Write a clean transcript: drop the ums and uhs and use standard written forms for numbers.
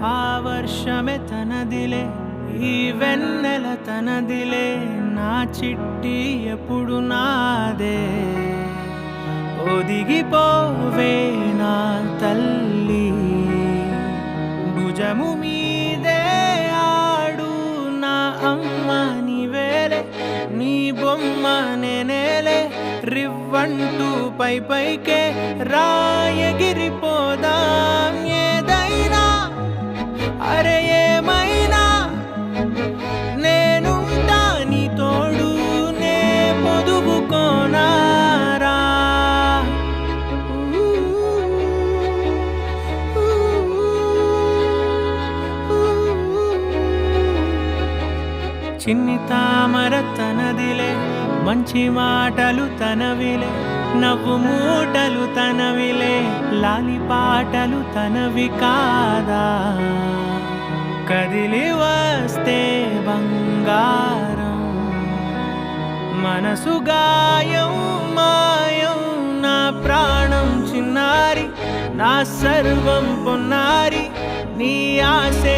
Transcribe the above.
ఆ వర్షమే తనదిలే, ఈ వెన్నెల తనదిలే, నా చిట్టి ఎప్పుడు నాదే. ఒదిగిపోవే నా తల్లి, భుజము మీదే ఆడు నా అమ్మ నీవేలే, నీ బొమ్మ నేనేలే, రివ్వంటూ పై పైకే రాయగిరిపోదాం. ఏదైనా అరే ఏమైనా నేనుంటా నీ తోడు, నే పొదుపుకోనారా. చిన్ని తామర తనదిలే, మంచి మాటలు తనవిలే, నవ్వు మూటలు తనవిలే, లాలి పాటలు తనవి కాదా. కదిలి వస్తే బంగారం, మనసు గాయం మాయం, నా ప్రాణం చిన్నారి, నా సర్వం పొన్నారి, నీ ఆశే